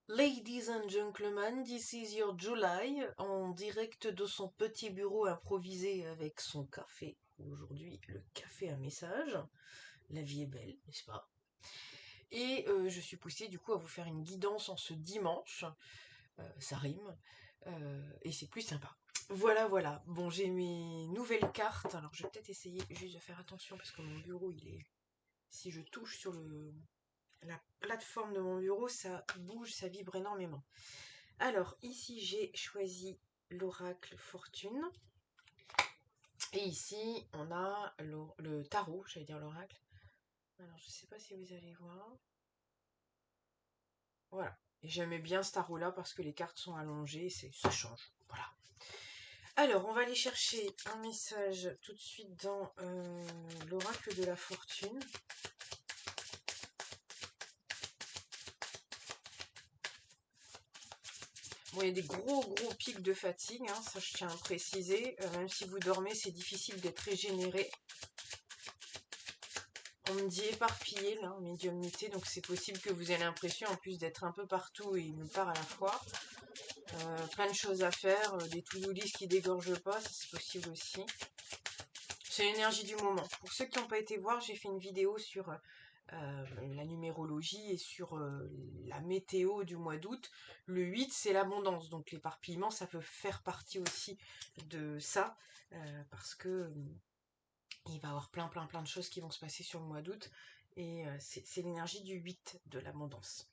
Ladies and gentlemen, this is your July, en direct de son petit bureau improvisé avec son café. Aujourd'hui, le café à message. La vie est belle, n'est-ce pas? Et je suis poussée du coup à vous faire une guidance en ce dimanche. Ça rime. Et c'est plus sympa. Voilà, voilà. Bon, j'ai mes nouvelles cartes. Alors, je vais peut-être essayer juste de faire attention parce que mon bureau, il est... Si je touche sur la plateforme de mon bureau, ça bouge, ça vibre énormément. Alors, ici, j'ai choisi l'oracle fortune. Et ici, on a le tarot, j'allais dire l'oracle. Alors, je ne sais pas si vous allez voir. Voilà. Et j'aimais bien ce tarot-là parce que les cartes sont allongées, ça change. Voilà. Alors, on va aller chercher un message tout de suite dans l'oracle de la fortune. Bon, il y a des gros pics de fatigue, hein, ça je tiens à préciser. Même si vous dormez, c'est difficile d'être régénéré. On me dit éparpillé là, en médiumnité, donc c'est possible que vous ayez l'impression en plus d'être un peu partout et nulle part à la fois. Plein de choses à faire, des to-do list qui dégorgent pas, ça c'est possible aussi. C'est l'énergie du moment. Pour ceux qui n'ont pas été voir, j'ai fait une vidéo sur la numérologie et sur la météo du mois d'août. Le 8, c'est l'abondance, donc l'éparpillement, ça peut faire partie aussi de ça, parce que il va y avoir plein de choses qui vont se passer sur le mois d'août, et c'est l'énergie du 8 de l'abondance.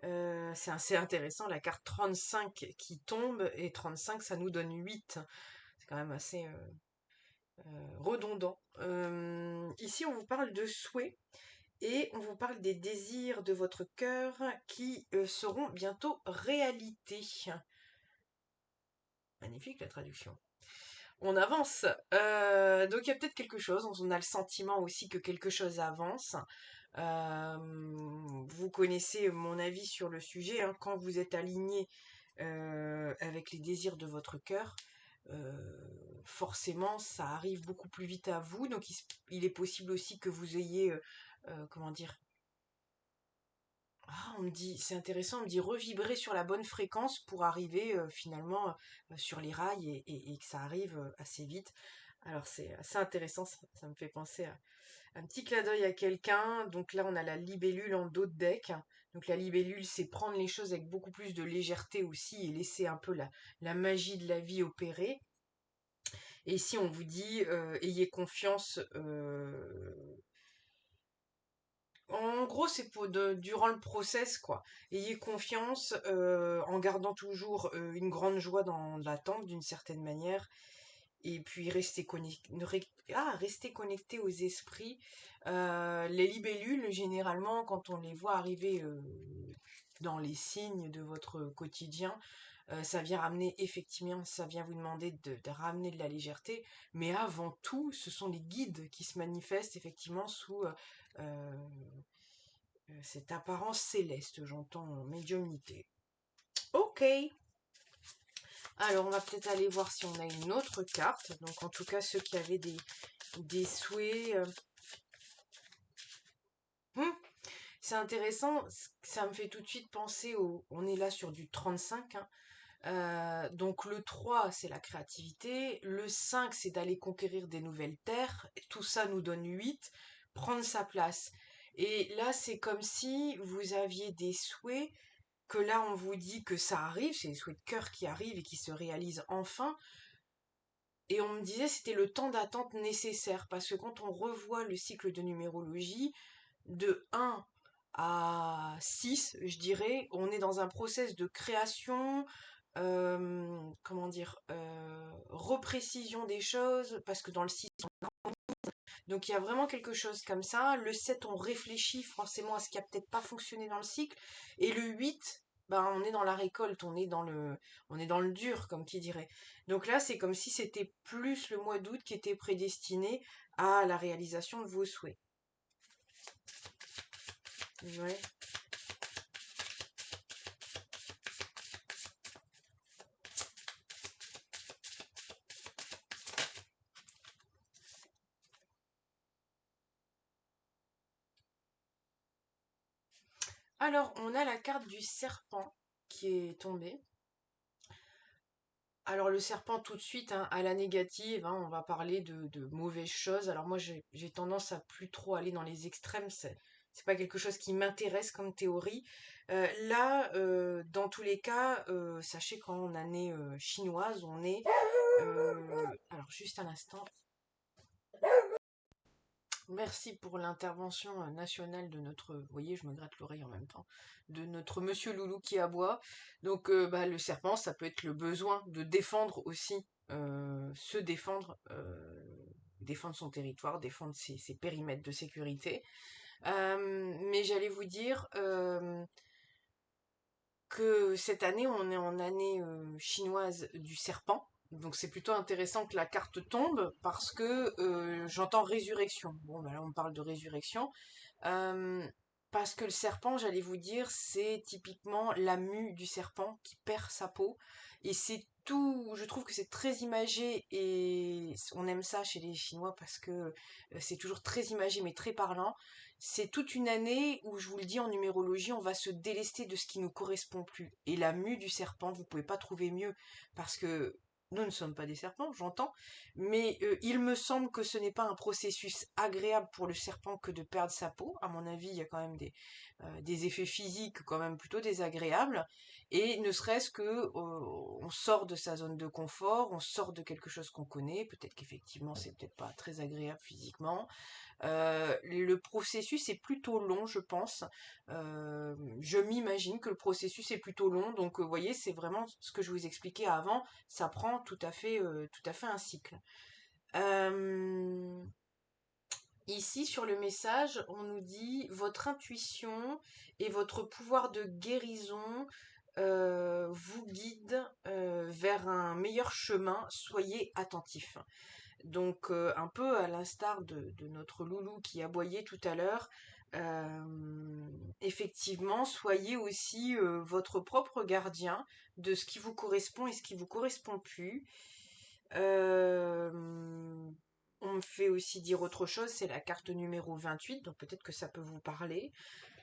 C'est assez intéressant, la carte 35 qui tombe, et 35 ça nous donne 8. C'est quand même assez redondant. Ici on vous parle de souhaits, et on vous parle des désirs de votre cœur qui seront bientôt réalité. Magnifique la traduction. On avance. Donc il y a peut-être quelque chose, on a le sentiment aussi que quelque chose avance. Vous connaissez mon avis sur le sujet, hein, quand vous êtes aligné avec les désirs de votre cœur, forcément ça arrive beaucoup plus vite à vous, donc il est possible aussi que vous ayez, comment dire, on me dit, c'est intéressant, on me dit revibrer sur la bonne fréquence pour arriver finalement sur les rails, et que ça arrive assez vite. Alors c'est assez intéressant, ça me fait penser à un petit clin d'œil à quelqu'un. Donc là on a la libellule en dos de deck. Donc la libellule, c'est prendre les choses avec beaucoup plus de légèreté aussi et laisser un peu la magie de la vie opérer. Et ici on vous dit ayez confiance. En gros, c'est durant le process, quoi. Ayez confiance en gardant toujours une grande joie dans l'attente, d'une certaine manière. Et puis, restez connecté aux esprits. Les libellules, généralement, quand on les voit arriver dans les signes de votre quotidien, ça vient ramener, effectivement, ça vient vous demander de ramener de la légèreté. Mais avant tout, ce sont les guides qui se manifestent, effectivement, sous cette apparence céleste, j'entends en médiumnité. Ok. Alors, on va peut-être aller voir si on a une autre carte. Donc, en tout cas, ceux qui avaient des souhaits. C'est intéressant. Ça me fait tout de suite penser au... On est là sur du 35, hein. Donc, le 3, c'est la créativité. Le 5, c'est d'aller conquérir des nouvelles terres. Tout ça nous donne 8. Prendre sa place. Et là, c'est comme si vous aviez des souhaits que là on vous dit que ça arrive, c'est les souhaits de cœur qui arrivent et qui se réalisent enfin. Et on me disait c'était le temps d'attente nécessaire, parce que quand on revoit le cycle de numérologie, de 1 à 6, je dirais, on est dans un process de création, comment dire, reprécision des choses, parce que dans le 6, donc il y a vraiment quelque chose comme ça. Le 7, on réfléchit forcément à ce qui a peut-être pas fonctionné dans le cycle. Et le 8, ben, on est dans la récolte, on est dans le dur, comme qui dirait. Donc là, c'est comme si c'était plus le mois d'août qui était prédestiné à la réalisation de vos souhaits. Ouais. Alors, on a la carte du serpent qui est tombée. Alors le serpent tout de suite, hein, à la négative, hein, on va parler de mauvaises choses. Alors moi j'ai tendance à plus trop aller dans les extrêmes, c'est pas quelque chose qui m'intéresse comme théorie. Là, dans tous les cas, sachez qu'en année chinoise, on est... alors juste un instant. Merci pour l'intervention nationale de notre, vous voyez, je me gratte l'oreille en même temps, de notre monsieur Loulou qui aboie. Donc, bah, le serpent, ça peut être le besoin de défendre aussi, se défendre, défendre son territoire, défendre ses périmètres de sécurité. Mais j'allais vous dire que cette année, on est en année chinoise du serpent. Donc c'est plutôt intéressant que la carte tombe parce que j'entends résurrection. Bon, bah là on parle de résurrection. Euh, Parce que le serpent, j'allais vous dire, c'est typiquement la mue du serpent qui perd sa peau. Et c'est tout, je trouve que c'est très imagé et on aime ça chez les Chinois parce que c'est toujours très imagé mais très parlant. C'est toute une année où, je vous le dis en numérologie, on va se délester de ce qui nous correspond plus. Et la mue du serpent, vous pouvez pas trouver mieux parce que nous ne sommes pas des serpents, j'entends, mais il me semble que ce n'est pas un processus agréable pour le serpent que de perdre sa peau. À mon avis, il y a quand même des effets physiques quand même plutôt désagréables. Et ne serait-ce que on sort de sa zone de confort, on sort de quelque chose qu'on connaît. Peut-être qu'effectivement, c'est peut-être pas très agréable physiquement. Le processus est plutôt long, je pense. Je m'imagine que le processus est plutôt long. Donc, vous voyez, c'est vraiment ce que je vous expliquais avant. Ça prend tout à fait un cycle. Euh, Ici, sur le message, on nous dit votre intuition et votre pouvoir de guérison vous guident vers un meilleur chemin. Soyez attentifs. Donc, un peu à l'instar de notre loulou qui aboyait tout à l'heure, effectivement, soyez aussi votre propre gardien de ce qui vous correspond et ce qui vous correspond plus. Euh, on me fait aussi dire autre chose, c'est la carte numéro 28, donc peut-être que ça peut vous parler.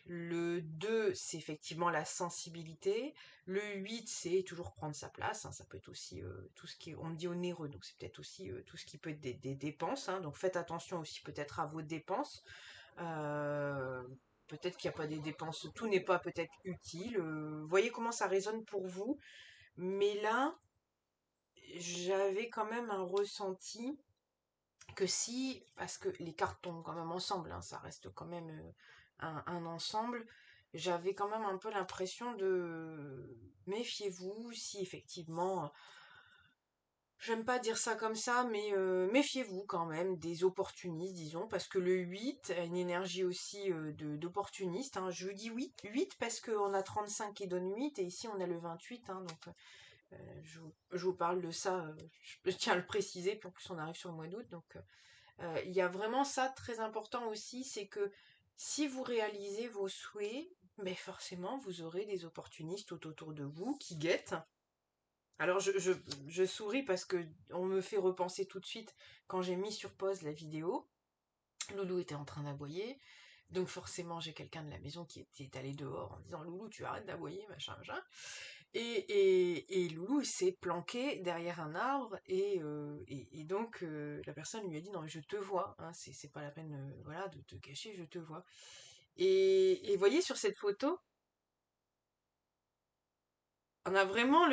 Le 2, c'est effectivement la sensibilité. Le 8, c'est toujours prendre sa place, hein. Ça peut être aussi tout ce qui est, on me dit onéreux, donc c'est peut-être aussi tout ce qui peut être des dépenses, hein. Donc faites attention aussi peut-être à vos dépenses. Euh, Peut-être qu'il n'y a pas des dépenses, tout n'est pas peut-être utile. Voyez comment ça résonne pour vous. Mais là, j'avais quand même un ressenti que si, parce que les cartes tombent quand même ensemble, hein, ça reste quand même un ensemble, j'avais quand même un peu l'impression de méfiez-vous si effectivement, j'aime pas dire ça comme ça, mais méfiez-vous quand même des opportunistes, disons, parce que le 8 a une énergie aussi d'opportuniste, hein. Je dis oui, 8 parce qu'on a 35 qui donne 8 et ici on a le 28, hein, donc je vous parle de ça, je tiens à le préciser, puis en plus on arrive sur le mois d'août, donc il y a vraiment ça très important aussi, c'est que si vous réalisez vos souhaits, mais forcément vous aurez des opportunistes tout autour de vous qui guettent. Alors je souris parce que on me fait repenser tout de suite quand j'ai mis sur pause la vidéo. Loulou était en train d'aboyer, donc forcément j'ai quelqu'un de la maison qui était allé dehors en disant Loulou tu arrêtes d'aboyer, machin, machin. Et Loulou il s'est planqué derrière un arbre et donc la personne lui a dit non mais je te vois, hein, c'est pas la peine voilà, de te cacher, je te vois. Et voyez sur cette photo, on a vraiment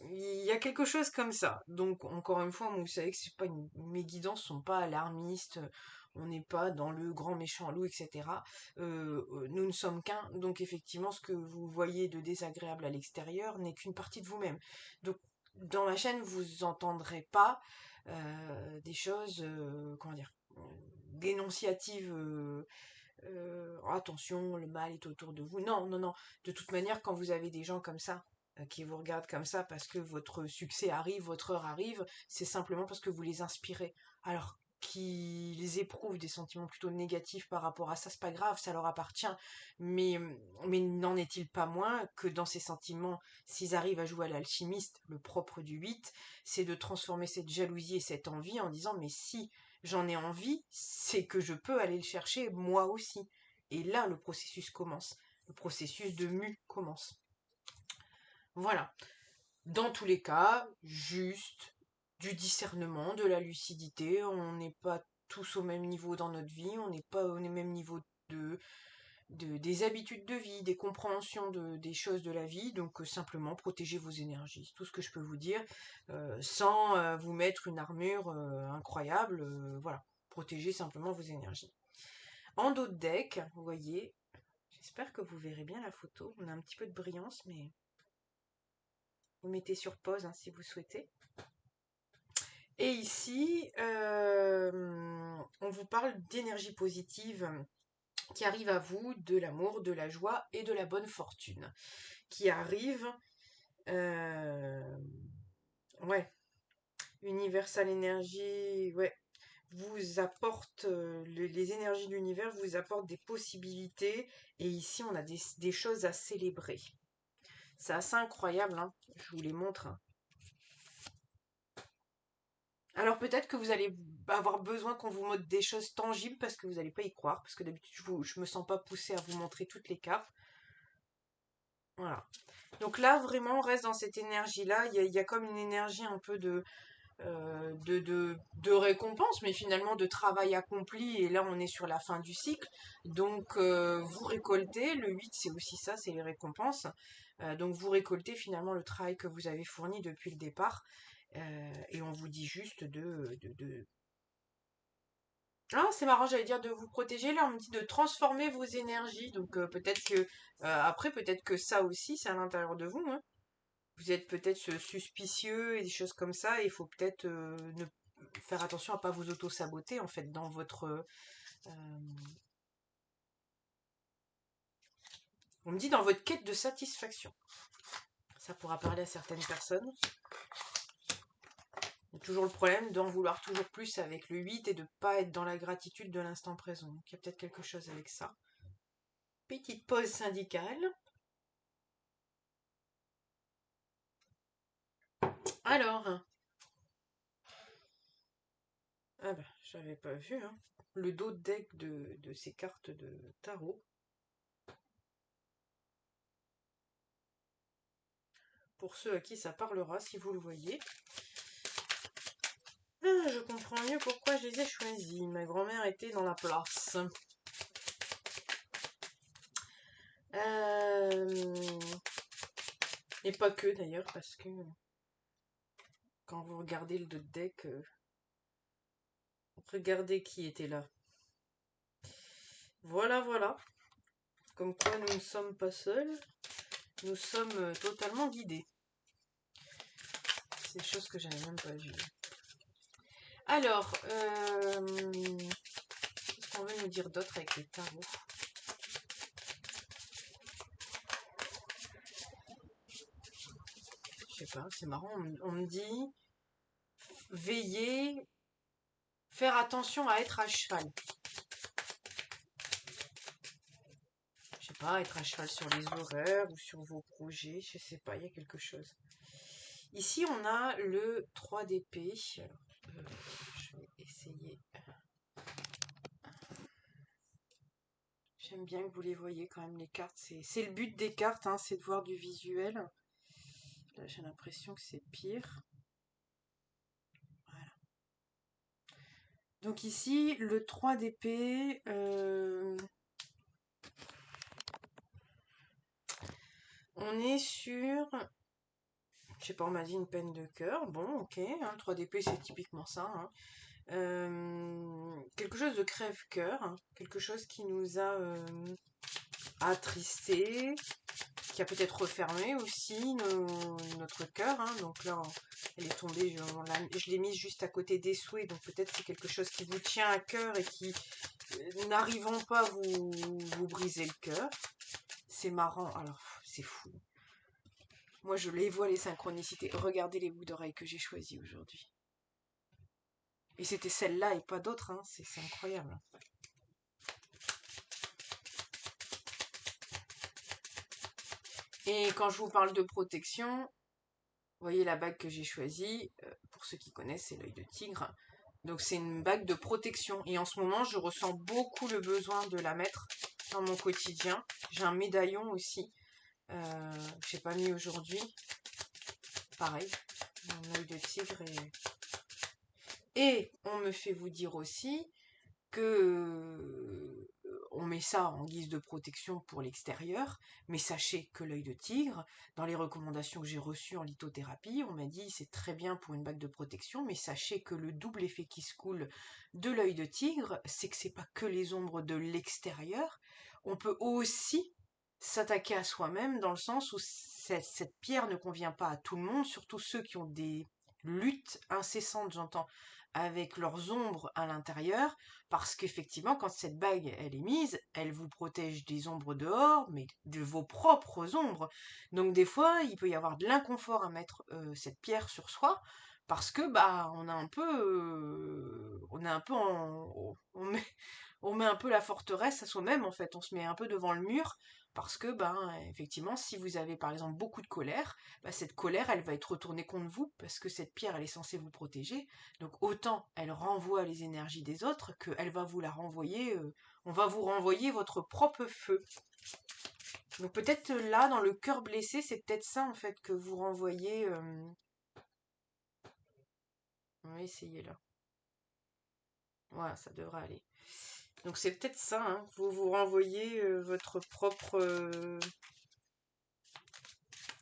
il y a quelque chose comme ça. Donc, encore une fois, moi, vous savez que c'est pas mes guidances sont pas alarmistes. On n'est pas dans le grand méchant loup, etc. Nous ne sommes qu'un. Donc, effectivement, ce que vous voyez de désagréable à l'extérieur n'est qu'une partie de vous-même. Donc, dans ma chaîne, vous entendrez pas des choses, comment dire, dénonciatives. Attention, le mal est autour de vous. Non, non, non. De toute manière, quand vous avez des gens comme ça, qui vous regardent comme ça parce que votre succès arrive, votre heure arrive, c'est simplement parce que vous les inspirez. Alors qu'ils éprouvent des sentiments plutôt négatifs par rapport à ça, c'est pas grave, ça leur appartient. Mais, mais n'en est-il pas moins que dans ces sentiments, s'ils arrivent à jouer à l'alchimiste, le propre du 8, c'est de transformer cette jalousie et cette envie en disant mais si j'en ai envie, c'est que je peux aller le chercher moi aussi. Et là, le processus commence. Le processus de mu commence. Voilà. Dans tous les cas, juste du discernement, de la lucidité. On n'est pas tous au même niveau dans notre vie. On n'est pas au même niveau de, des habitudes de vie, des compréhensions des choses de la vie. Donc simplement protéger vos énergies. C'est tout ce que je peux vous dire. Sans vous mettre une armure incroyable. Voilà. Protégez simplement vos énergies. En dos de deck, vous voyez, j'espère que vous verrez bien la photo. On a un petit peu de brillance, mais vous mettez sur pause hein, si vous souhaitez. Et ici, on vous parle d'énergie positive qui arrive à vous, de l'amour, de la joie et de la bonne fortune. Qui arrive, ouais, Universal Energy, ouais, vous apporte, les énergies de l'univers vous apportent des possibilités. Et ici, on a des choses à célébrer. C'est assez incroyable, hein. Je vous les montre. Hein. Alors peut-être que vous allez avoir besoin qu'on vous montre des choses tangibles parce que vous n'allez pas y croire, parce que d'habitude je me sens pas poussée à vous montrer toutes les cartes. Voilà. Donc là vraiment on reste dans cette énergie-là, il y a comme une énergie un peu de récompense, mais finalement de travail accompli, et là on est sur la fin du cycle. Donc vous récoltez, le 8 c'est aussi ça, c'est les récompenses. Donc vous récoltez finalement le travail que vous avez fourni depuis le départ. Et on vous dit juste Ah, c'est marrant, j'allais dire de vous protéger. Là, on me dit de transformer vos énergies. Donc peut-être que après, peut-être que ça aussi, c'est à l'intérieur de vous. Hein. Vous êtes peut-être suspicieux et des choses comme ça. Il faut peut-être ne faire attention à pas vous auto-saboter en fait dans votre. On me dit dans votre quête de satisfaction. Ça pourra parler à certaines personnes. Il y a toujours le problème d'en vouloir toujours plus avec le 8 et de pas être dans la gratitude de l'instant présent. Donc il y a peut-être quelque chose avec ça. Petite pause syndicale. Alors, ah bah, j'avais pas vu, hein. Le dos de deck de ces cartes de tarot. Pour ceux à qui ça parlera, si vous le voyez. Ah, je comprends mieux pourquoi je les ai choisis. Ma grand-mère était dans la place. Et pas que d'ailleurs, parce que quand vous regardez le dos de deck, regardez qui était là. Voilà, voilà. Comme quoi nous ne sommes pas seuls. Nous sommes totalement guidés. C'est des choses que j'avais même pas vues. Alors, qu'est-ce qu'on veut nous dire d'autre avec les tarots? Je sais pas, c'est marrant. On me dit veiller, faire attention à être à cheval. Je sais pas, être à cheval sur les horaires ou sur vos projets, je sais pas, il y a quelque chose. Ici, on a le 3 d'épée. Alors, je vais essayer. J'aime bien que vous les voyez quand même, les cartes. C'est le but des cartes, hein, c'est de voir du visuel. Là, j'ai l'impression que c'est pire. Voilà. Donc ici, le 3 d'épée. On est sur... Je sais pas, on m'a dit une peine de cœur. Bon, ok, hein, le 3 d'épée, c'est typiquement ça. Hein. Quelque chose de crève-cœur. Hein, quelque chose qui nous a attristé, qui a peut-être refermé aussi notre cœur. Hein. Donc là, elle est tombée, je l'ai mise juste à côté des souhaits. Donc peut-être c'est quelque chose qui vous tient à cœur et qui, n'arrivant pas, vous briser le cœur. C'est marrant. Alors, c'est fou. Moi, je les vois, les synchronicités. Regardez les bouts d'oreilles que j'ai choisis aujourd'hui. Et c'était celle-là et pas d'autres, hein. C'est incroyable. Et quand je vous parle de protection, vous voyez la bague que j'ai choisie, pour ceux qui connaissent, c'est l'œil de tigre. Donc c'est une bague de protection. Et en ce moment, je ressens beaucoup le besoin de la mettre dans mon quotidien. J'ai un médaillon aussi. J'ai pas mis aujourd'hui. Pareil, mon œil de tigre. Et on me fait vous dire aussi que on met ça en guise de protection pour l'extérieur, mais sachez que l'œil de tigre, dans les recommandations que j'ai reçues en lithothérapie, on m'a dit c'est très bien pour une bague de protection, mais sachez que le double effet qui se coule de l'œil de tigre, c'est que c'est pas que les ombres de l'extérieur, on peut aussi s'attaquer à soi-même dans le sens où cette pierre ne convient pas à tout le monde, surtout ceux qui ont des luttes incessantes, j'entends, avec leurs ombres à l'intérieur, parce qu'effectivement, quand cette bague, elle est mise, elle vous protège des ombres dehors, mais de vos propres ombres. Donc des fois, il peut y avoir de l'inconfort à mettre cette pierre sur soi, parce que bah on est un peu on met un peu la forteresse à soi-même en fait, on se met un peu devant le mur, parce que ben effectivement, si vous avez par exemple beaucoup de colère, bah, cette colère, elle va être retournée contre vous, parce que cette pierre, elle est censée vous protéger. Donc autant elle renvoie les énergies des autres qu'elle va vous la renvoyer, on va vous renvoyer votre propre feu. Donc peut-être là, dans le cœur blessé, c'est peut-être ça en fait que vous renvoyez. On va essayer là. Voilà, ça devrait aller. Donc c'est peut-être ça, hein. Vous vous renvoyez votre propre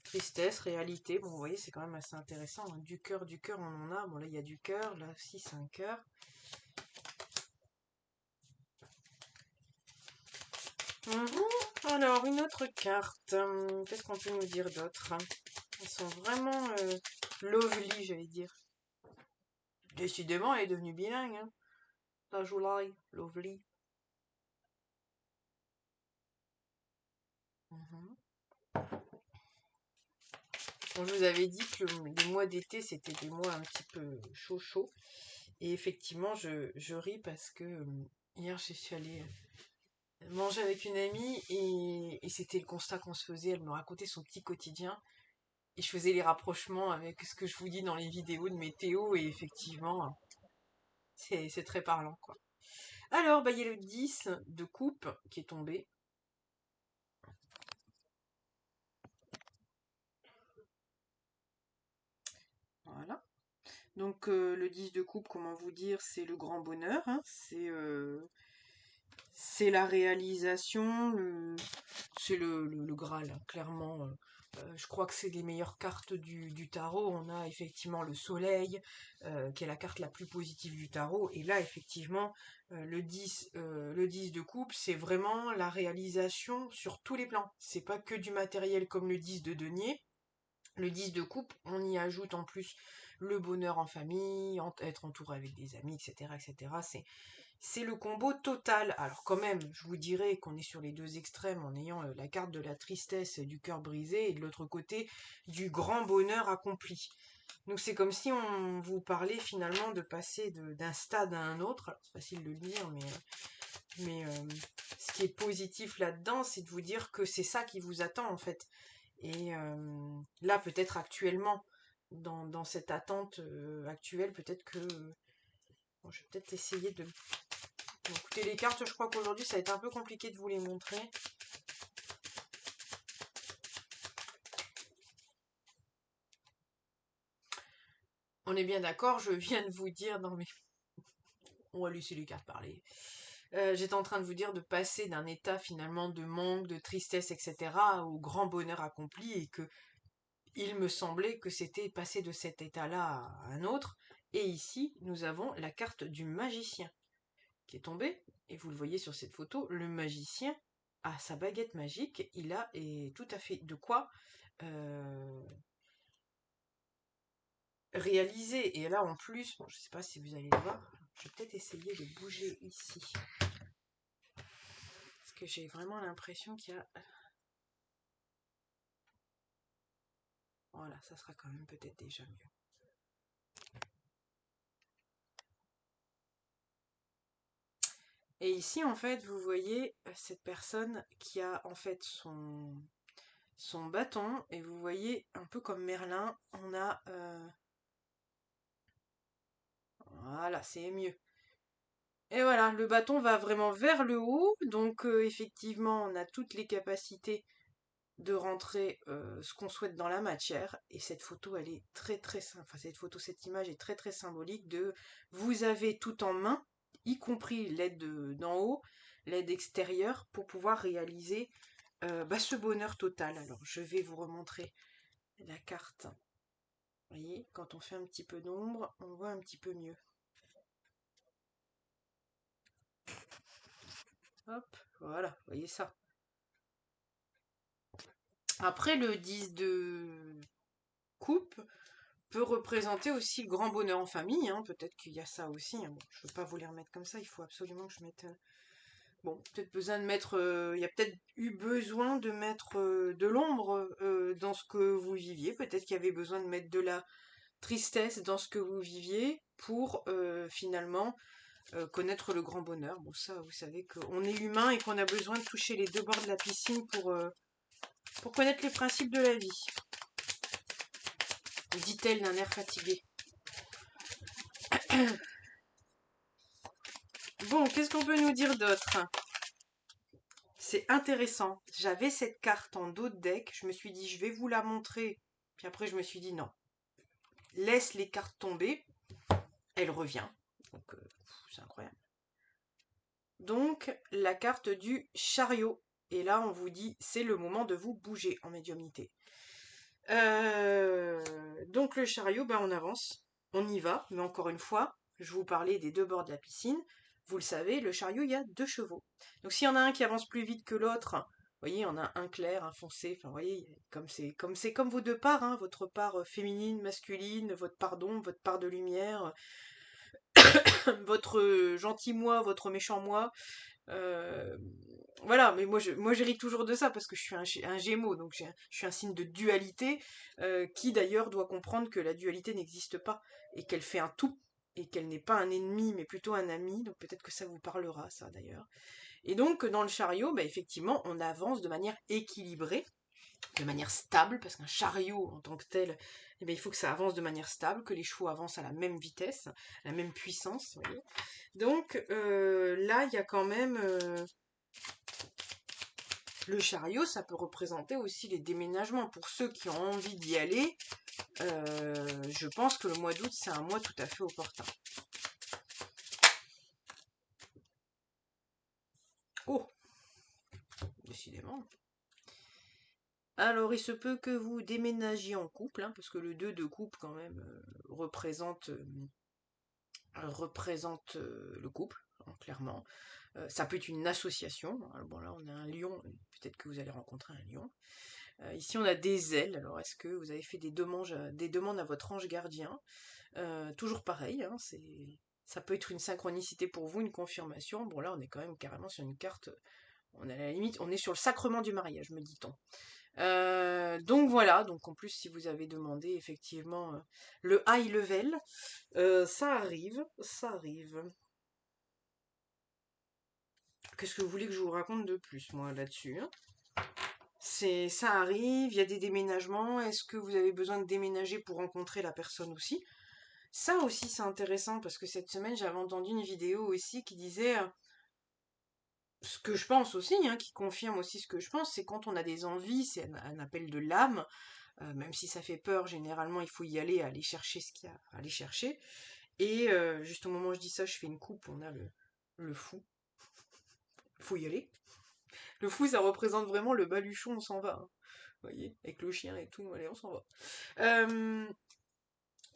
tristesse, réalité. Bon, vous voyez, c'est quand même assez intéressant, hein. Du cœur, on en a. Bon, là, il y a du cœur. Là aussi, c'est un cœur. Mhm. Alors, une autre carte. Qu'est-ce qu'on peut nous dire d'autre? Elles sont vraiment lovely, j'allais dire. Décidément, elle est devenue bilingue, hein. La jolie, lovely. Mhm. Bon, je vous avais dit que les mois d'été, c'était des mois un petit peu chaud. Et effectivement, je ris parce que hier, je suis allée manger avec une amie et c'était le constat qu'on se faisait. Elle me racontait son petit quotidien. Et je faisais les rapprochements avec ce que je vous dis dans les vidéos de météo. Et effectivement, c'est très parlant, quoi. Alors, bah, il y a le 10 de coupe qui est tombé. Voilà. Donc, le 10 de coupe, comment vous dire, c'est le grand bonheur, hein. C'est la réalisation, c'est le Graal, hein, clairement. Je crois que c'est les meilleures cartes du tarot. On a effectivement le soleil, qui est la carte la plus positive du tarot. Et là, effectivement, le 10 de coupe, c'est vraiment la réalisation sur tous les plans. C'est pas que du matériel comme le 10 de denier. Le 10 de coupe, on y ajoute en plus le bonheur en famille, être entouré avec des amis, etc., etc. C'est le combo total. Alors quand même, je vous dirais qu'on est sur les deux extrêmes en ayant la carte de la tristesse et du cœur brisé et de l'autre côté du grand bonheur accompli. Donc c'est comme si on vous parlait finalement de passer d'un stade à un autre. Alors c'est facile de le dire, mais ce qui est positif là-dedans, c'est de vous dire que c'est ça qui vous attend en fait. Et là, peut-être actuellement, dans cette attente actuelle, peut-être que... bon, je vais peut-être essayer de... Bon, écoutez, les cartes, je crois qu'aujourd'hui, ça va être un peu compliqué de vous les montrer. On est bien d'accord, je viens de vous dire dans mes... On va laisser les cartes parler. J'étais en train de vous dire de passer d'un état finalement de manque, de tristesse, etc. au grand bonheur accompli et que il me semblait que c'était passer de cet état-là à un autre. Et ici, nous avons la carte du magicien qui est tombée. Et vous le voyez sur cette photo, le magicien a sa baguette magique. Il a et tout à fait de quoi réaliser. Et là, en plus, bon, je ne sais pas si vous allez le voir, je vais peut-être essayer de bouger ici. Parce que j'ai vraiment l'impression qu'il y a... Voilà, ça sera quand même peut-être déjà mieux. Et ici, en fait, vous voyez cette personne qui a en fait son bâton. Et vous voyez, un peu comme Merlin, on a... voilà, c'est mieux. Et voilà, le bâton va vraiment vers le haut, donc effectivement, on a toutes les capacités de rentrer ce qu'on souhaite dans la matière. Et cette photo, elle est enfin cette photo, cette image est très très symbolique de vous avez tout en main, y compris l'aide d'en haut, l'aide extérieure, pour pouvoir réaliser ce bonheur total. Alors, je vais vous remontrer la carte. Vous voyez, quand on fait un petit peu d'ombre, on voit un petit peu mieux. Hop, voilà, vous voyez ça. Après, le 10 de coupe peut représenter aussi le grand bonheur en famille, hein. Peut-être qu'il y a ça aussi, hein. Bon, je ne veux pas vous les remettre comme ça, il faut absolument que je mette... Bon, peut-être besoin de mettre... il y a peut-être eu besoin de mettre de l'ombre dans ce que vous viviez. Peut-être qu'il y avait besoin de mettre de la tristesse dans ce que vous viviez pour finalement connaître le grand bonheur. Bon, ça, vous savez qu'on est humain et qu'on a besoin de toucher les deux bords de la piscine pour connaître les principes de la vie, dit-elle d'un air fatigué. Bon, qu'est-ce qu'on peut nous dire d'autre? C'est intéressant. J'avais cette carte en dos de deck. Je me suis dit, je vais vous la montrer. Puis après, je me suis dit, non. Laisse les cartes tomber. Elle revient. Donc, c'est incroyable. Donc, la carte du chariot. Et là, on vous dit, c'est le moment de vous bouger en médiumnité. Donc, le chariot, on avance. On y va. Mais encore une fois, je vous parlais des deux bords de la piscine. Vous le savez, le chariot, il y a 2 chevaux. Donc s'il y en a un qui avance plus vite que l'autre, vous voyez, on a un clair, un foncé, enfin vous voyez, c'est comme vos deux parts, hein, votre part féminine, masculine, votre part d'ombre, votre part de lumière, votre gentil moi, votre méchant moi. euh, voilà, mais moi j'hérite toujours de ça parce que je suis un Gémeaux, donc je suis un signe de dualité qui d'ailleurs doit comprendre que la dualité n'existe pas et qu'elle fait un tout et qu'elle n'est pas un ennemi mais plutôt un ami. Donc peut-être que ça vous parlera ça d'ailleurs. Et donc dans le chariot, effectivement, on avance de manière équilibrée, de manière stable, parce qu'un chariot en tant que tel, il faut que ça avance de manière stable, que les chevaux avancent à la même vitesse, à la même puissance. Vous voyez. Donc là, il y a quand même le chariot, ça peut représenter aussi les déménagements. Pour ceux qui ont envie d'y aller, je pense que le mois d'août, c'est un mois tout à fait opportun. Oh, décidément. Alors, il se peut que vous déménagiez en couple, hein, parce que le 2 de coupe, quand même, représente le couple, hein, clairement. Ça peut être une association. Alors, bon, là, on a un lion, peut-être que vous allez rencontrer un lion. Ici, on a des ailes. Alors, est-ce que vous avez fait des demandes à votre ange gardien? Toujours pareil, hein, ça peut être une synchronicité pour vous, une confirmation. Bon, là, on est quand même carrément sur une carte. On est à la limite, on est sur le sacrement du mariage, me dit-on. Donc voilà, donc en plus si vous avez demandé effectivement le high level, ça arrive, ça arrive. Qu'est-ce que vous voulez que je vous raconte de plus moi là-dessus, hein? Ça arrive, il y a des déménagements, est-ce que vous avez besoin de déménager pour rencontrer la personne aussi? Ça aussi c'est intéressant parce que cette semaine j'avais entendu une vidéo aussi qui disait ce que je pense aussi, hein, qui confirme aussi ce que je pense, c'est quand on a des envies, c'est un appel de l'âme. Même si ça fait peur, généralement, il faut y aller chercher ce qu'il y a à aller chercher. Et juste au moment où je dis ça, je fais une coupe, on a le fou. Il faut y aller. Le fou, ça représente vraiment le baluchon, on s'en va, hein. Vous voyez, avec le chien et tout, allez, on s'en va.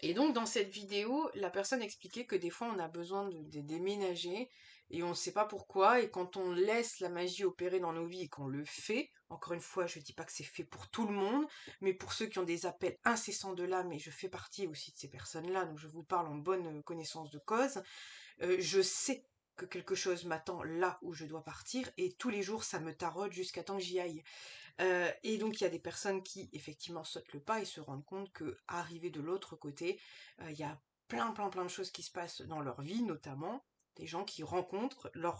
Et donc, dans cette vidéo, la personne expliquait que des fois, on a besoin de déménager et on ne sait pas pourquoi. Et quand on laisse la magie opérer dans nos vies et qu'on le fait, encore une fois, je ne dis pas que c'est fait pour tout le monde, mais pour ceux qui ont des appels incessants de l'âme, et je fais partie aussi de ces personnes-là, donc je vous parle en bonne connaissance de cause, je sais que quelque chose m'attend là où je dois partir et tous les jours ça me taraude jusqu'à temps que j'y aille. Et donc il y a des personnes qui effectivement sautent le pas et se rendent compte que arrivé de l'autre côté, il y a plein de choses qui se passent dans leur vie, notamment Des gens qui rencontrent leur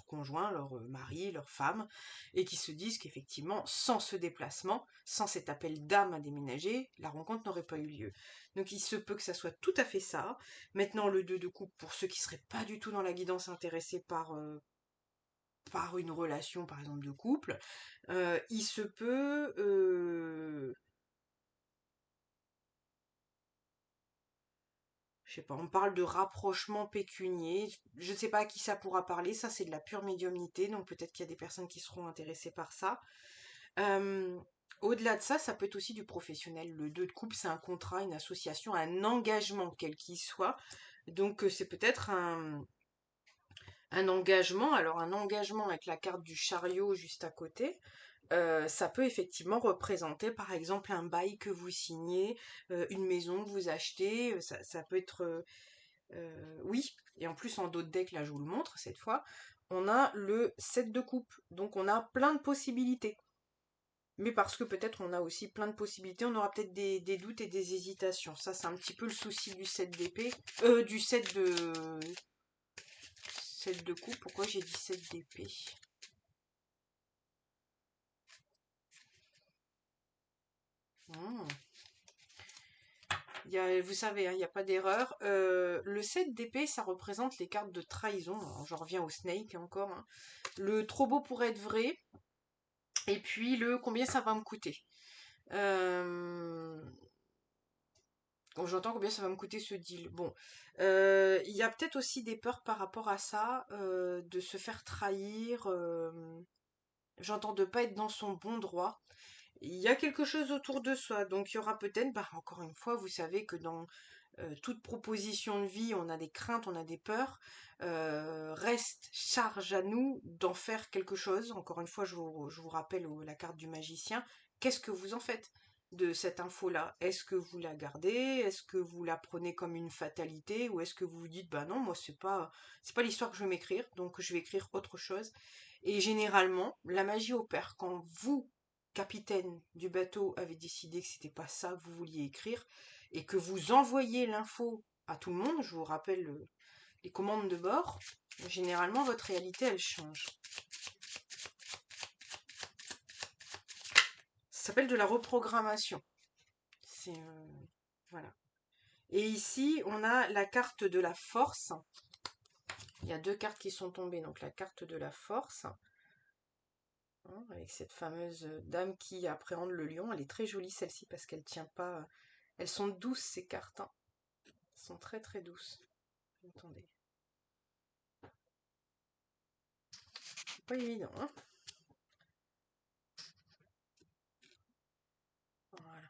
conjoint, leur mari, leur femme, et qui se disent qu'effectivement, sans ce déplacement, sans cet appel d'âme à déménager, la rencontre n'aurait pas eu lieu. Donc il se peut que ça soit tout à fait ça. Maintenant, le 2 de coupe, pour ceux qui seraient pas du tout dans la guidance intéressés par une relation, par exemple, de couple, il se peut... je sais pas, on parle de rapprochement pécunier. Je ne sais pas à qui ça pourra parler. Ça, c'est de la pure médiumnité. Donc peut-être qu'il y a des personnes qui seront intéressées par ça. Euh, Au-delà de ça, ça peut être aussi du professionnel. Le 2 de coupe, c'est un contrat, une association, un engagement, quel qu'il soit. Donc c'est peut-être un engagement. Alors un engagement avec la carte du chariot juste à côté. Ça peut effectivement représenter par exemple un bail que vous signez, une maison que vous achetez, ça peut être oui, et en plus en dos de deck, là je vous le montre cette fois, on a le 7 de coupe, donc on a plein de possibilités. Mais parce que peut-être on a aussi plein de possibilités, on aura peut-être des doutes et des hésitations. Ça c'est un petit peu le souci du 7 d'épée, du 7 de coupe, pourquoi j'ai dit 7 d'épée? Hmm. Vous savez, hein, il n'y a pas d'erreur. Le 7 d'épée, ça représente les cartes de trahison. Alors, j'en reviens au Snake encore, hein. Le trop beau pour être vrai. Et puis le combien ça va me coûter. Euh, Quand j'entends combien ça va me coûter ce deal. Bon, il y a peut-être aussi des peurs par rapport à ça, de se faire trahir. J'entends de pas être dans son bon droit. Il y a quelque chose autour de soi, donc il y aura peut-être, bah, encore une fois, vous savez que dans toute proposition de vie, on a des craintes, on a des peurs. Reste charge à nous d'en faire quelque chose. Encore une fois, je vous rappelle la carte du magicien. Qu'est-ce que vous en faites de cette info-là? Est-ce que vous la gardez? Est-ce que vous la prenez comme une fatalité? Ou est-ce que vous vous dites, bah non, moi c'est pas l'histoire que je vais m'écrire, donc je vais écrire autre chose. Et généralement, la magie opère quand vous, capitaine du bateau, avez décidé que c'était pas ça que vous vouliez écrire et que vous envoyez l'info à tout le monde, je vous rappelle les commandes de bord, généralement votre réalité elle change. Ça s'appelle de la reprogrammation. C'est voilà. Et ici, on a la carte de la force. Il y a deux cartes qui sont tombées, donc la carte de la force, hein, avec cette fameuse dame qui appréhende le lion. Elle est très jolie celle-ci parce qu'elle tient pas. Elles sont douces ces cartes, hein. Elles sont très très douces. Attendez. C'est pas évident, hein. Voilà.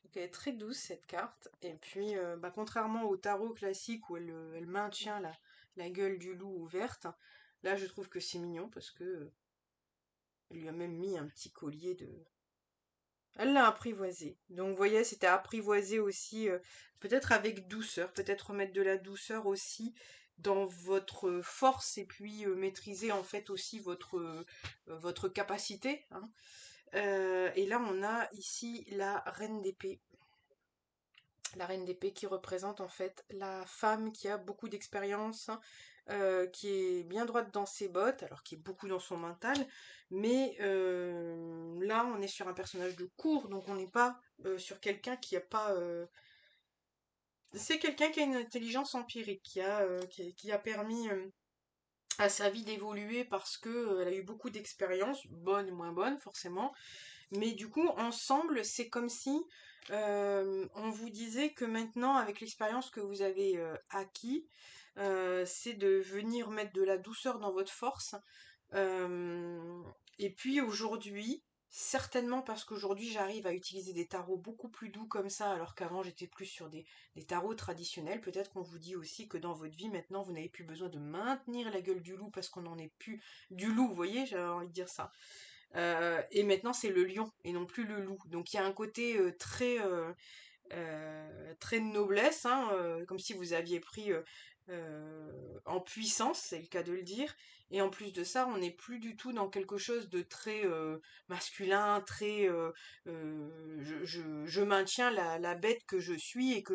Donc elle est très douce cette carte. Et puis, bah, contrairement au tarot classique où elle maintient la gueule du loup ouverte, là je trouve que c'est mignon parce que elle lui a même mis un petit collier de. Elle l'a apprivoisé. Donc vous voyez, c'était apprivoisé aussi, peut-être avec douceur, peut-être remettre de la douceur aussi dans votre force et puis maîtriser en fait aussi votre capacité, hein. Et là on a ici la reine d'épée. La reine d'épée qui représente en fait la femme qui a beaucoup d'expérience, hein, qui est bien droite dans ses bottes, alors qui est beaucoup dans son mental, mais là on est sur un personnage de cour, donc on n'est pas sur quelqu'un qui a pas... C'est quelqu'un qui a une intelligence empirique, qui a permis à sa vie d'évoluer parce que elle a eu beaucoup d'expériences, bonnes ou moins bonnes forcément, mais du coup, ensemble, c'est comme si on vous disait que maintenant, avec l'expérience que vous avez acquis, c'est de venir mettre de la douceur dans votre force. Euh, et puis aujourd'hui, certainement parce qu'aujourd'hui j'arrive à utiliser des tarots beaucoup plus doux comme ça, alors qu'avant j'étais plus sur des tarots traditionnels, peut-être qu'on vous dit aussi que dans votre vie maintenant vous n'avez plus besoin de maintenir la gueule du loup parce qu'on n'en est plus du loup, vous voyez, j'avais envie de dire ça. Et maintenant, c'est le lion et non plus le loup. Donc il y a un côté très de noblesse, hein, comme si vous aviez pris en puissance, c'est le cas de le dire. Et en plus de ça, on n'est plus du tout dans quelque chose de très masculin, très je maintiens la bête que je suis et que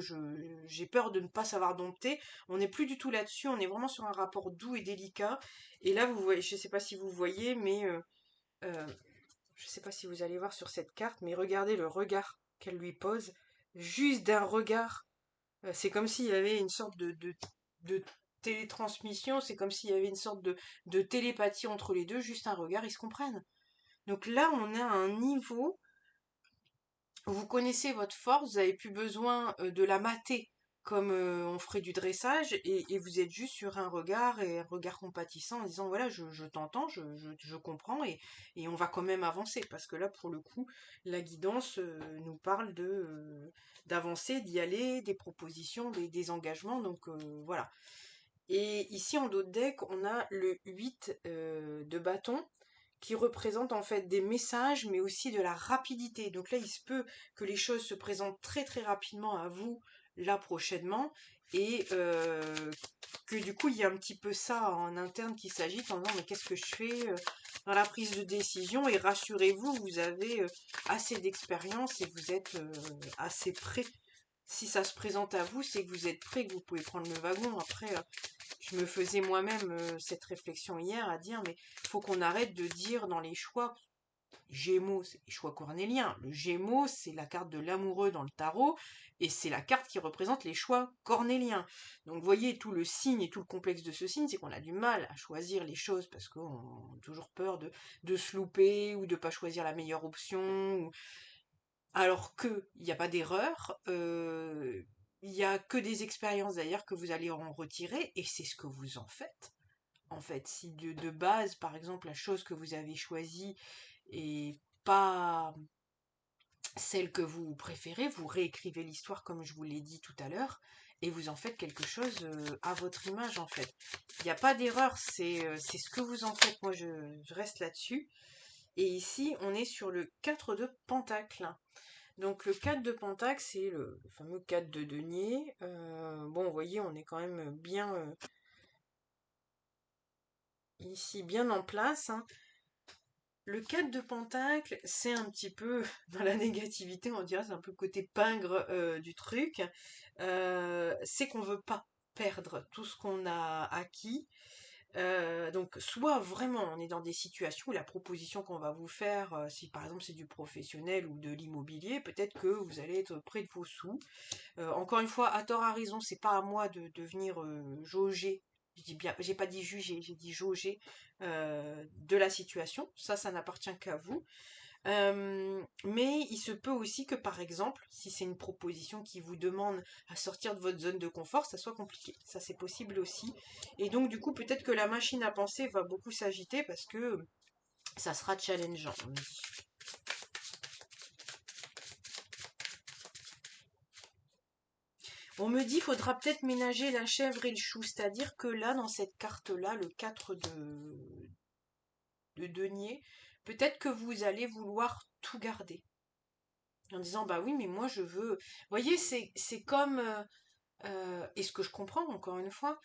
j'ai peur de ne pas savoir dompter. On n'est plus du tout là-dessus, on est vraiment sur un rapport doux et délicat. Et là, vous voyez, je sais pas si vous voyez, mais euh, je sais pas si vous allez voir sur cette carte, mais regardez le regard qu'elle lui pose. Juste d'un regard, c'est comme s'il y avait une sorte de télétransmission, c'est comme s'il y avait une sorte de télépathie entre les deux, juste un regard, ils se comprennent. Donc là, on est à un niveau où vous connaissez votre force, vous avez plus besoin de la mater comme on ferait du dressage, et vous êtes juste sur un regard compatissant en disant voilà, je t'entends, je comprends, et on va quand même avancer, parce que là, pour le coup, la guidance nous parle d'avancer, d'y aller, des propositions, des engagements, donc voilà. Et ici en dos de deck, on a le 8 de bâton qui représente en fait des messages mais aussi de la rapidité. Donc là, il se peut que les choses se présentent très très rapidement à vous là prochainement et que du coup il y a un petit peu ça en interne qui s'agite en disant mais qu'est-ce que je fais dans la prise de décision, et rassurez-vous, vous avez assez d'expérience et vous êtes assez prêt. Si ça se présente à vous, c'est que vous êtes prêt, que vous pouvez prendre le wagon. Après, je me faisais moi-même cette réflexion hier à dire, mais il faut qu'on arrête de dire dans les choix, Gémeaux, c'est les choix cornéliens. Le Gémeaux, c'est la carte de l'amoureux dans le tarot, et c'est la carte qui représente les choix cornéliens. Donc, vous voyez, tout le signe et tout le complexe de ce signe, c'est qu'on a du mal à choisir les choses parce qu'on a toujours peur de se louper ou de pas choisir la meilleure option. Alors que il n'y a pas d'erreur, il y a que des expériences d'ailleurs que vous allez en retirer, et c'est ce que vous en faites. En fait, si de base, par exemple, la chose que vous avez choisie est pas celle que vous préférez, vous réécrivez l'histoire comme je vous l'ai dit tout à l'heure, et vous en faites quelque chose à votre image en fait. Il n'y a pas d'erreur, c'est ce que vous en faites. Moi, je reste là-dessus. Et ici, on est sur le 4 de Pentacle. Donc le 4 de Pentacle, c'est le fameux 4 de denier. Bon, vous voyez, on est quand même bien ici, bien en place, hein. Le 4 de Pentacle, c'est un petit peu dans la négativité, on dirait, c'est un peu le côté pingre du truc. C'est qu'on veut pas perdre tout ce qu'on a acquis. Donc, soit vraiment on est dans des situations où la proposition qu'on va vous faire, si par exemple c'est du professionnel ou de l'immobilier, peut-être que vous allez être près de vos sous. Encore une fois, à tort à raison, c'est pas à moi de venir jauger. Je dis bien, j'ai pas dit juger, j'ai dit jauger de la situation. Ça n'appartient qu'à vous. Mais il se peut aussi que, par exemple, si c'est une proposition qui vous demande à sortir de votre zone de confort, ça soit compliqué. Ça, c'est possible aussi. Et donc, du coup, peut-être que la machine à penser va beaucoup s'agiter parce que ça sera challengeant. On me dit faudra peut-être ménager la chèvre et le chou, c'est-à-dire que là, dans cette carte-là, le 4 de denier, peut-être que vous allez vouloir tout garder. En disant, bah oui, mais moi je veux. Vous voyez, c'est comme. Et ce que je comprends, encore une fois,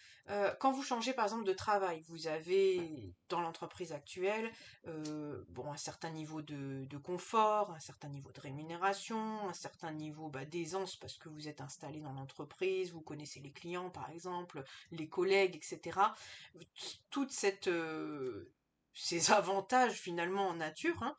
quand vous changez par exemple de travail, vous avez dans l'entreprise actuelle bon, un certain niveau de confort, un certain niveau de rémunération, un certain niveau d'aisance parce que vous êtes installé dans l'entreprise, vous connaissez les clients par exemple, les collègues, etc. Toute ces avantages finalement en nature, hein,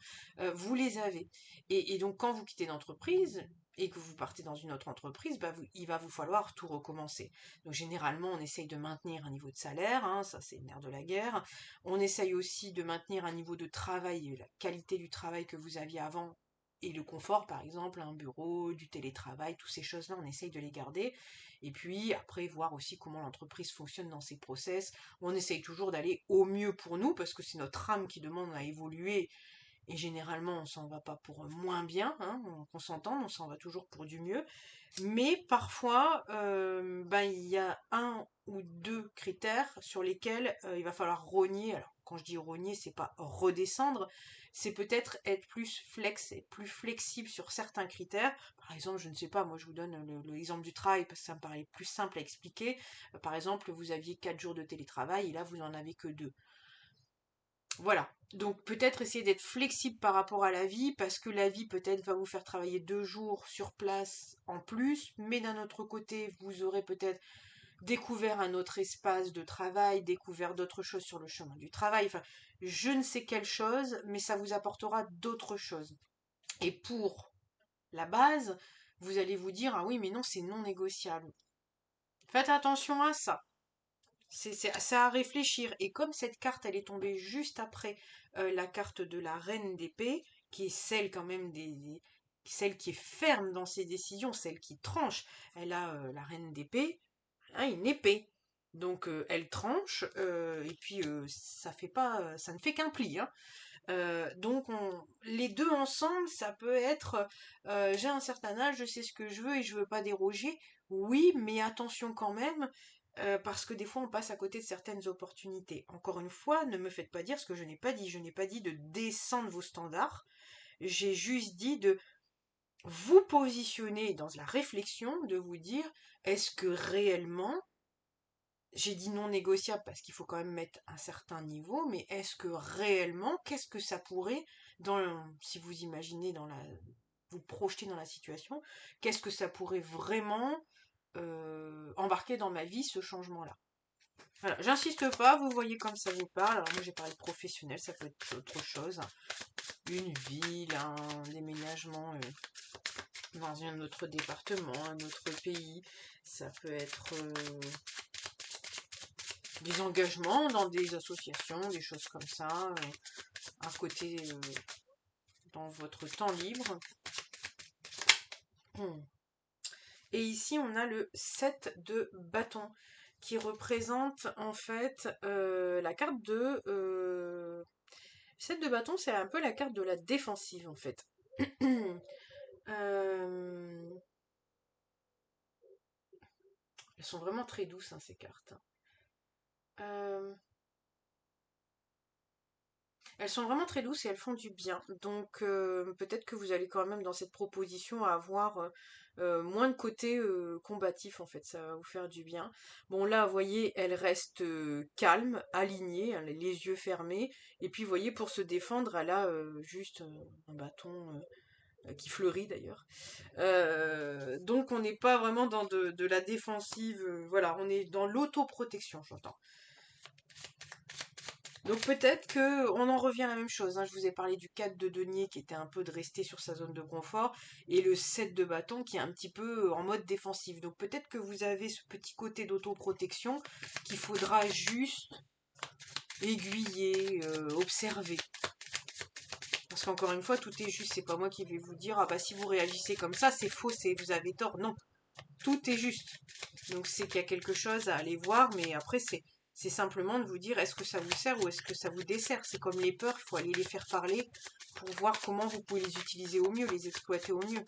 vous les avez. Et donc quand vous quittez l'entreprise, et que vous partez dans une autre entreprise, il va vous falloir tout recommencer. Donc généralement, on essaye de maintenir un niveau de salaire, hein, ça c'est le nerf de la guerre. On essaye aussi de maintenir un niveau de travail, la qualité du travail que vous aviez avant, et le confort, par exemple, un bureau, du télétravail, toutes ces choses-là, on essaye de les garder. Et puis après, voir aussi comment l'entreprise fonctionne dans ses process. On essaye toujours d'aller au mieux pour nous, parce que c'est notre âme qui demande à évoluer, et généralement, on s'en va pas pour moins bien, hein, qu'on s'entende, on s'en va toujours pour du mieux. Mais parfois, il y a un ou deux critères sur lesquels il va falloir rogner. Alors, quand je dis rogner, c'est pas redescendre, c'est peut-être être plus flexible sur certains critères. Par exemple, je ne sais pas, moi je vous donne l'exemple du travail parce que ça me paraît plus simple à expliquer. Par exemple, vous aviez 4 jours de télétravail et là vous n'en avez que 2. Voilà. Donc peut-être essayer d'être flexible par rapport à la vie, parce que la vie peut-être va vous faire travailler 2 jours sur place en plus, mais d'un autre côté, vous aurez peut-être découvert un autre espace de travail, découvert d'autres choses sur le chemin du travail, enfin, je ne sais quelle chose, mais ça vous apportera d'autres choses. Et pour la base, vous allez vous dire, ah oui, mais non, c'est non négociable. Faites attention à ça. C'est à réfléchir. Et comme cette carte, elle est tombée juste après la carte de la reine d'épée, qui est celle quand même celle qui est ferme dans ses décisions, celle qui tranche. Elle a la reine d'épée, hein, une épée. Donc elle tranche, et puis ça ne fait qu'un pli, hein. Donc les deux ensemble, ça peut être j'ai un certain âge, je sais ce que je veux et je veux pas déroger. Oui, mais attention quand même, parce que des fois on passe à côté de certaines opportunités. Encore une fois, ne me faites pas dire ce que je n'ai pas dit. Je n'ai pas dit de descendre vos standards. J'ai juste dit de vous positionner dans la réflexion, de vous dire est-ce que réellement j'ai dit non négociable parce qu'il faut quand même mettre un certain niveau, mais est-ce que réellement, qu'est-ce que ça pourrait, si vous imaginez vous projetez dans la situation, qu'est-ce que ça pourrait vraiment embarquer dans ma vie, ce changement-là? Voilà, j'insiste pas, vous voyez comme ça vous parle. Alors moi j'ai parlé de professionnel, ça peut être autre chose. Une ville, un déménagement dans un autre département, un autre pays. Ça peut être des engagements dans des associations, des choses comme ça, à côté dans votre temps libre. Et ici, on a le 7 de bâton qui représente en fait la carte de... 7 de bâton, c'est un peu la carte de la défensive en fait. Euh, Elles sont vraiment très douces, hein, ces cartes. Euh, Elles sont vraiment très douces et elles font du bien. Donc peut-être que vous allez quand même dans cette proposition avoir moins de côté combatif en fait. Ça va vous faire du bien. Bon là, vous voyez, elle reste calme, alignée, hein, les yeux fermés. Et puis vous voyez, pour se défendre, elle a juste un bâton qui fleurit d'ailleurs. Donc on n'est pas vraiment dans de la défensive. Voilà, on est dans l'autoprotection, j'entends. Donc peut-être que on en revient à la même chose, hein. Je vous ai parlé du 4 de denier qui était un peu de rester sur sa zone de confort et le 7 de bâton qui est un petit peu en mode défensif. Donc peut-être que vous avez ce petit côté d'autoprotection qu'il faudra juste aiguiller, observer. Parce qu'encore une fois, tout est juste. C'est pas moi qui vais vous dire ah bah si vous réagissez comme ça, c'est faux, c'est vous avez tort. Non, tout est juste. Donc c'est qu'il y a quelque chose à aller voir, mais après c'est simplement de vous dire est-ce que ça vous sert ou est-ce que ça vous dessert. C'est comme les peurs, il faut aller les faire parler pour voir comment vous pouvez les utiliser au mieux, les exploiter au mieux.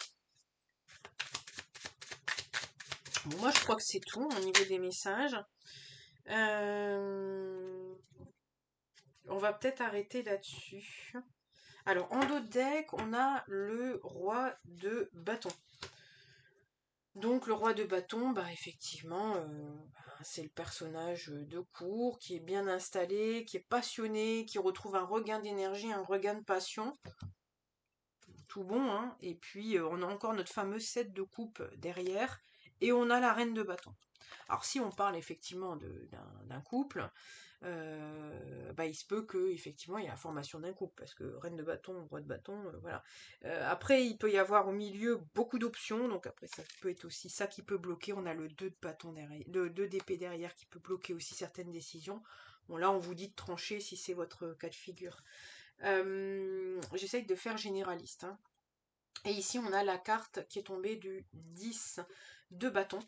Bon, moi je crois que c'est tout au niveau des messages. On va peut-être arrêter là-dessus. Alors en dos de deck, on a le roi de bâton. Donc le roi de bâton, bah effectivement, c'est le personnage de cour qui est bien installé, qui est passionné, qui retrouve un regain d'énergie, un regain de passion. Tout bon, hein. Et puis on a encore notre fameux 7 de coupe derrière, et on a la reine de bâton. Alors si on parle effectivement d'un couple, bah, il se peut que effectivement il y a la formation d'un couple, parce que reine de bâton, roi de bâton, voilà. Après, il peut y avoir au milieu beaucoup d'options, donc après ça peut être aussi ça qui peut bloquer. On a le 2 de bâton derrière, le 2 d'épée derrière qui peut bloquer aussi certaines décisions. Bon là on vous dit de trancher si c'est votre cas de figure. J'essaye de faire généraliste, hein. Et ici on a la carte qui est tombée du 10 de bâton.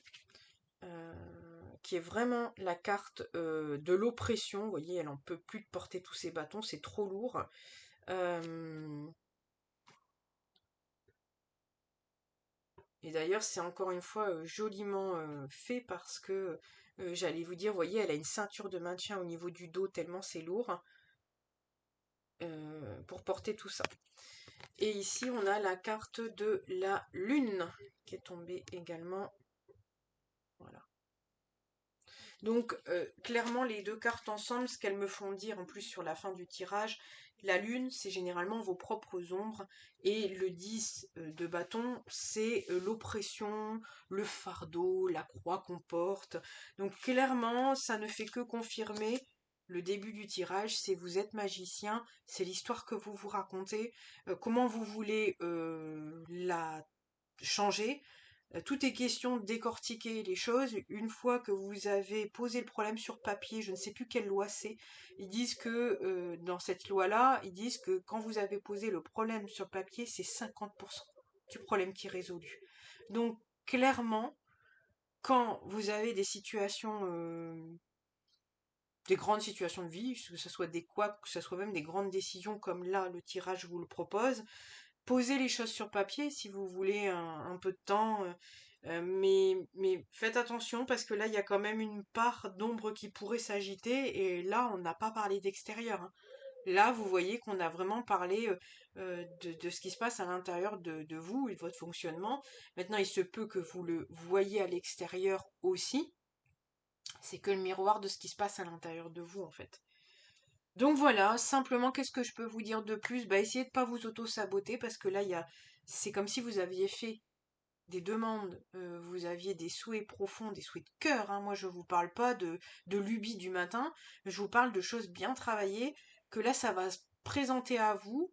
Qui est vraiment la carte de l'oppression. Vous voyez, elle en peut plus de porter tous ces bâtons, c'est trop lourd. Et d'ailleurs, c'est encore une fois joliment fait parce que j'allais vous dire, vous voyez, elle a une ceinture de maintien au niveau du dos tellement c'est lourd. pour porter tout ça. Et ici, on a la carte de la lune qui est tombée également. Voilà. Donc, clairement, les deux cartes ensemble, ce qu'elles me font dire, en plus sur la fin du tirage, la lune, c'est généralement vos propres ombres, et le 10 de bâton, c'est l'oppression, le fardeau, la croix qu'on porte. Donc, clairement, ça ne fait que confirmer le début du tirage, c'est vous êtes magicien, c'est l'histoire que vous vous racontez, comment vous voulez la changer. Tout est question de décortiquer les choses. Une fois que vous avez posé le problème sur papier, je ne sais plus quelle loi c'est, ils disent que dans cette loi-là, ils disent que quand vous avez posé le problème sur papier, c'est 50% du problème qui est résolu. Donc clairement, quand vous avez des situations, des grandes situations de vie, que ce soit des couacs, que ce soit même des grandes décisions comme là, le tirage vous le propose, posez les choses sur papier si vous voulez un peu de temps, mais faites attention parce que là, il y a quand même une part d'ombre qui pourrait s'agiter et là, on n'a pas parlé d'extérieur, hein. Là, vous voyez qu'on a vraiment parlé de ce qui se passe à l'intérieur de vous et de votre fonctionnement. Maintenant, il se peut que vous le voyez à l'extérieur aussi. C'est que le miroir de ce qui se passe à l'intérieur de vous, en fait. Donc voilà, simplement, qu'est-ce que je peux vous dire de plus? Bah, essayez de pas vous auto-saboter parce que là, c'est comme si vous aviez fait des demandes, vous aviez des souhaits profonds, des souhaits de cœur, hein. Moi, je vous parle pas de lubie du matin, je vous parle de choses bien travaillées, que là, ça va se présenter à vous,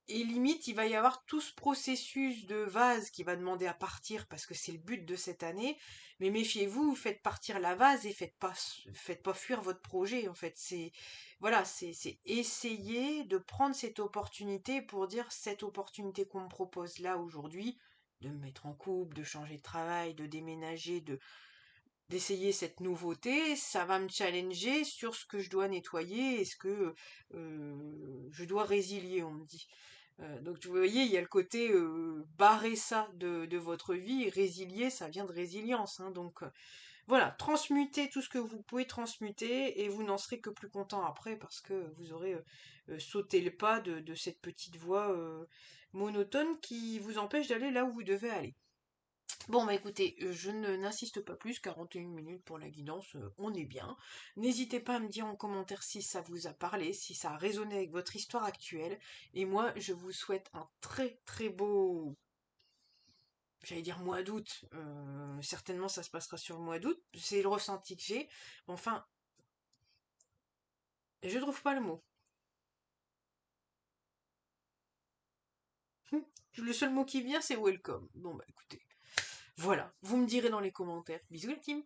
et limite, il va y avoir tout ce processus de vase qui va demander à partir parce que c'est le but de cette année. Mais méfiez-vous, faites partir la vase et faites pas fuir votre projet. En fait, voilà, c'est essayer de prendre cette opportunité pour dire cette opportunité qu'on me propose là aujourd'hui, de me mettre en couple, de changer de travail, de déménager, d'essayer cette nouveauté, ça va me challenger sur ce que je dois nettoyer et ce que je dois résilier, on me dit. Donc vous voyez, il y a le côté barrer ça de votre vie, et résilier, ça vient de résilience, hein. Donc voilà, transmutez tout ce que vous pouvez transmuter et vous n'en serez que plus content après parce que vous aurez sauté le pas de cette petite voie monotone qui vous empêche d'aller là où vous devez aller. Bon, bah écoutez, je ne n'insiste pas plus, 41 minutes pour la guidance, on est bien. N'hésitez pas à me dire en commentaire si ça vous a parlé, si ça a résonné avec votre histoire actuelle. Et moi, je vous souhaite un très très beau, j'allais dire mois d'août. Certainement ça se passera sur le mois d'août, c'est le ressenti que j'ai. Enfin, je trouve pas le mot. Le seul mot qui vient, c'est welcome. Bon, bah écoutez, voilà, vous me direz dans les commentaires. Bisous la team!